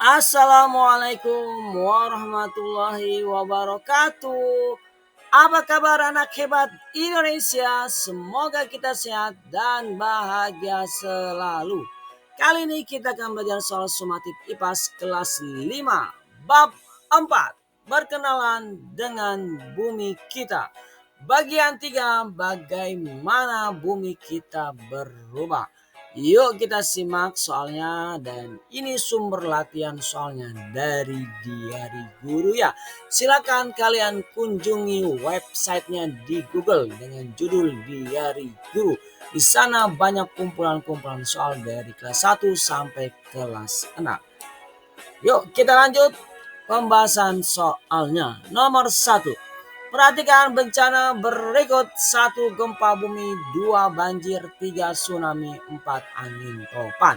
Assalamualaikum warahmatullahi wabarakatuh. Apa kabar anak hebat Indonesia? Semoga kita sehat dan bahagia selalu. Kali ini kita akan belajar soal sumatif IPAS kelas 5 bab 4. Berkenalan dengan bumi kita. Bagian 3, bagaimana bumi kita berubah. Yuk kita simak soalnya, dan ini sumber latihan soalnya dari Diari Guru ya. Silakan kalian kunjungi websitenya di Google dengan judul Diari Guru. Di sana banyak kumpulan-kumpulan soal dari kelas 1 sampai kelas 6. Yuk kita lanjut pembahasan soalnya. Nomor 1. Perhatikan bencana berikut: 1. Gempa bumi, 2. Banjir, 3. Tsunami, 4. Angin topan.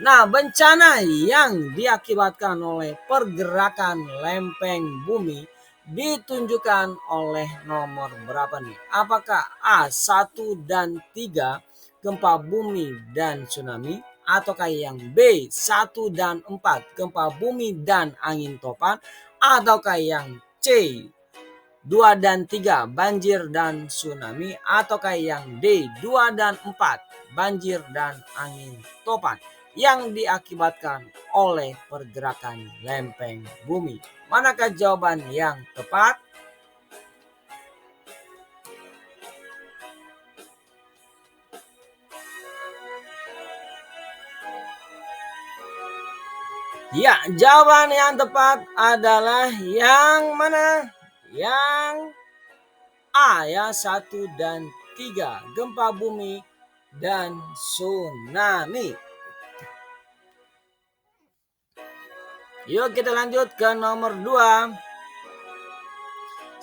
Nah, bencana yang diakibatkan oleh pergerakan lempeng bumi ditunjukkan oleh nomor berapa nih? Apakah A 1 dan 3 gempa bumi dan tsunami, ataukah yang B 1 dan 4 gempa bumi dan angin topan, ataukah yang C 2 dan 3 banjir dan tsunami, ataukah yang D 2 dan 4 banjir dan angin topan yang diakibatkan oleh pergerakan lempeng bumi? Manakah jawaban yang tepat? Ya, jawaban yang tepat adalah yang mana? Yang A ya, 1 dan 3 gempa bumi dan tsunami. Yuk kita lanjut ke nomor 2.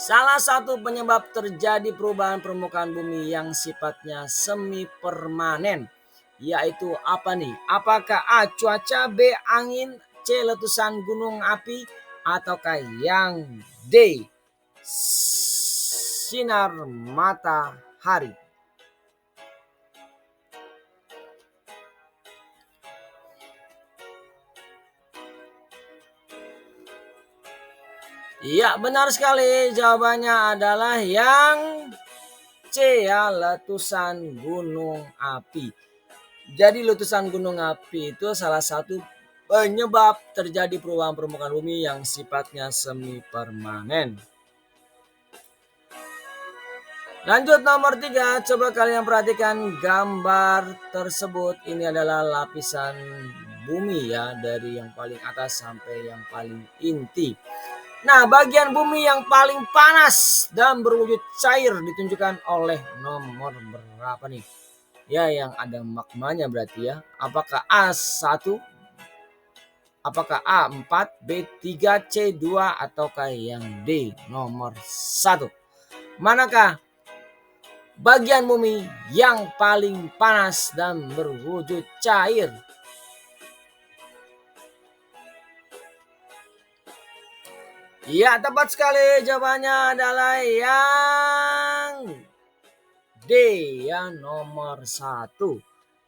Salah satu penyebab terjadi perubahan permukaan bumi yang sifatnya semi permanen yaitu apa nih? Apakah A cuaca, B angin, C letusan gunung api, ataukah yang D sinar matahari? Iya, benar sekali. Jawabannya adalah yang C ya, letusan gunung api. Jadi letusan gunung api itu salah satu penyebab terjadi perubahan permukaan bumi yang sifatnya semi permanen. Lanjut nomor 3, coba kalian perhatikan gambar tersebut. Ini adalah lapisan bumi ya, dari yang paling atas sampai yang paling inti. Nah, bagian bumi yang paling panas dan berwujud cair ditunjukkan oleh nomor berapa nih? Ya, yang ada magmanya berarti ya. Apakah A1, apakah A4, B3, C2, ataukah yang D nomor 1? Manakah bagian bumi yang paling panas dan berwujud cair? Ya, tepat sekali. Jawabannya adalah yang D ya, nomor 1.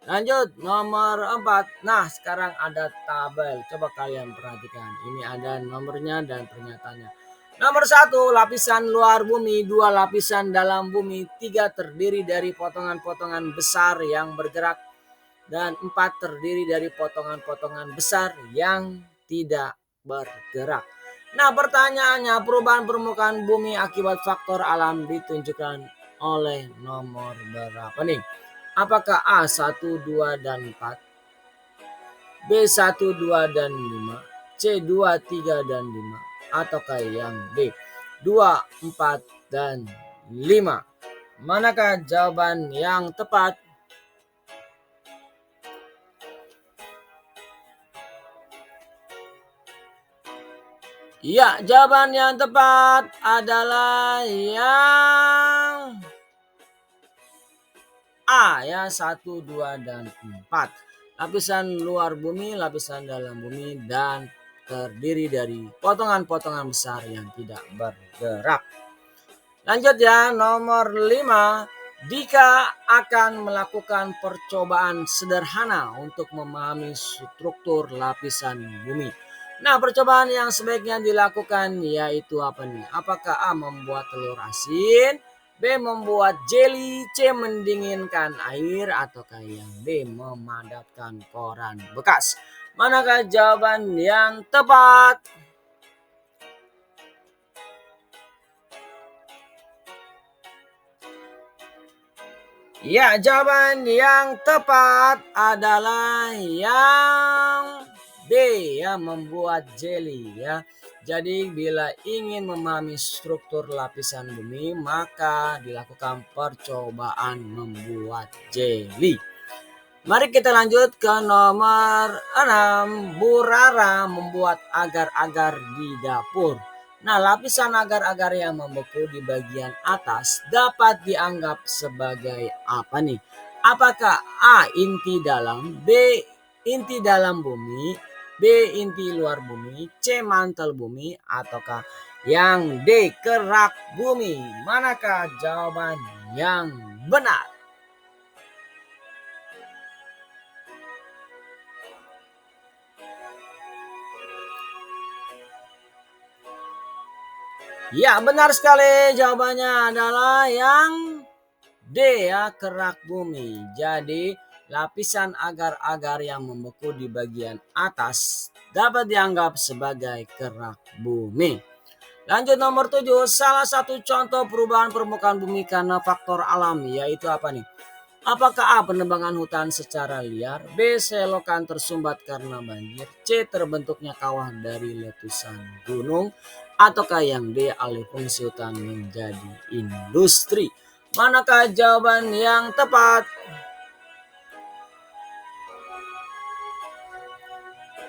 Lanjut nomor 4. Nah, sekarang ada tabel. Coba kalian perhatikan. Ini ada nomornya dan pernyataannya. Nomor 1, lapisan luar bumi, 2 lapisan dalam bumi, 3 terdiri dari potongan-potongan besar yang bergerak, dan 4 terdiri dari potongan-potongan besar yang tidak bergerak. Nah, pertanyaannya, perubahan permukaan bumi akibat faktor alam ditunjukkan oleh nomor berapa nih? Apakah A 1, 2, dan 4, B 1, 2, dan 5, C 2, 3, dan 5, ataukah yang D 2, 4, dan 5? Manakah jawaban yang tepat? Ya, jawaban yang tepat adalah yang A ya, 1, 2, dan 4. Lapisan luar bumi, lapisan dalam bumi, dan terdiri dari potongan-potongan besar yang tidak bergerak. Lanjut ya, nomor 5. Dika akan melakukan percobaan sederhana untuk memahami struktur lapisan bumi. Nah, percobaan yang sebaiknya dilakukan yaitu apa nih? Apakah A membuat telur asin, B membuat jelly, C mendinginkan air, ataukah yang D memadatkan koran bekas? Manakah jawaban yang tepat? Ya, jawaban yang tepat adalah yang B ya, membuat jelly ya. Jadi bila ingin memahami struktur lapisan bumi, maka dilakukan percobaan membuat jelly. Mari kita lanjut ke nomor 6. Bu Rara membuat agar-agar di dapur. Nah, lapisan agar-agar yang membeku di bagian atas dapat dianggap sebagai apa nih? Apakah A. Inti dalam, B. Inti dalam bumi, B. Inti luar bumi, C. Mantel bumi, ataukah yang D. Kerak bumi? Manakah jawaban yang benar? Ya, benar sekali. Jawabannya adalah yang D ya, kerak bumi. Jadi, lapisan agar-agar yang membeku di bagian atas dapat dianggap sebagai kerak bumi. Lanjut nomor 7. Salah satu contoh perubahan permukaan bumi karena faktor alam yaitu apa nih? Apakah A. Penebangan hutan secara liar, B. Selokan tersumbat karena banjir, C. Terbentuknya kawah dari letusan gunung, ataukah yang D. Alih fungsi hutan menjadi industri? Manakah jawaban yang tepat?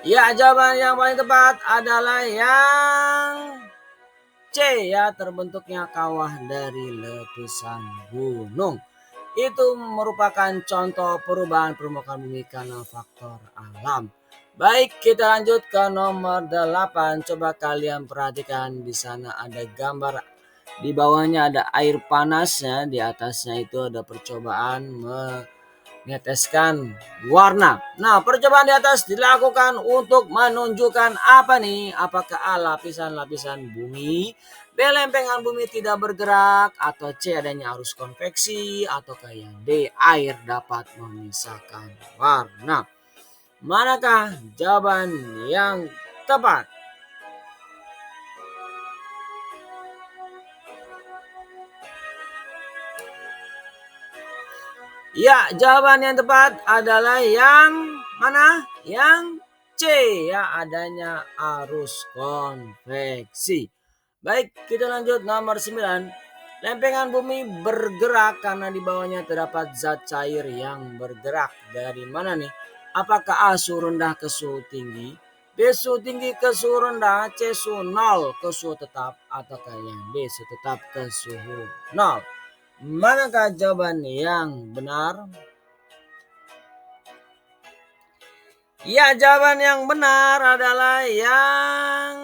Ya, jawaban yang paling tepat adalah yang C ya, terbentuknya kawah dari letusan gunung. Itu merupakan contoh perubahan permukaan bumi karena faktor alam. Baik, kita lanjut ke nomor 8. Coba kalian perhatikan di sana ada gambar, di bawahnya ada air panasnya, di atasnya itu ada percobaan meneteskan warna. Nah, percobaan di atas dilakukan untuk menunjukkan apa nih? Apakah A. Lapisan-lapisan bumi, B. Lempengan bumi tidak bergerak, atau C. Adanya arus konveksi, ataukah yang D. Air dapat memisahkan warna? Manakah jawaban yang tepat? Ya, jawaban yang tepat adalah yang mana? Yang C ya, adanya arus konveksi. Baik, kita lanjut nomor 9. Lempengan bumi bergerak karena di bawahnya terdapat zat cair yang bergerak. Dari mana nih? Apakah A. Suhu rendah ke suhu tinggi, B. Suhu tinggi ke suhu rendah, C. Suhu nol ke suhu tetap, ataukah yang D. Suhu tetap ke suhu nol? Manakah jawaban yang benar? Ya, jawaban yang benar adalah yang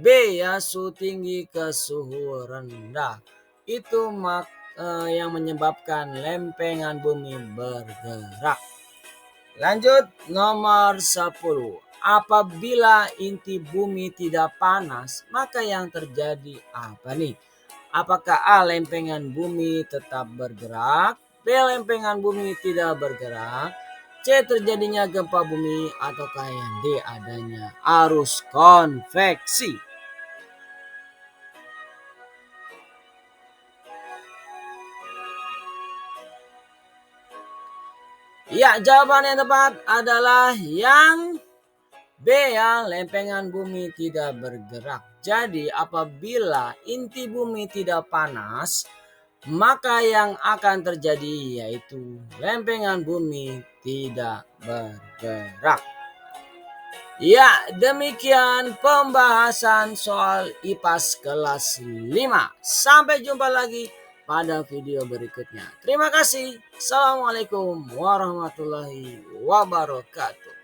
B ya, suhu tinggi ke suhu rendah. Itu yang menyebabkan lempengan bumi bergerak. Lanjut nomor 10. Apabila inti bumi tidak panas, maka yang terjadi apa nih? Apakah A. Lempengan bumi tetap bergerak, B. Lempengan bumi tidak bergerak, C. Terjadinya gempa bumi, ataukah yang D. Adanya arus konveksi? Ya, jawaban yang tepat adalah yang B ya, lempengan bumi tidak bergerak. Jadi apabila inti bumi tidak panas, maka yang akan terjadi yaitu lempengan bumi tidak bergerak. Ya, demikian pembahasan soal IPAS kelas 5. Sampai jumpa lagi pada video berikutnya. Terima kasih. Assalamualaikum warahmatullahi wabarakatuh.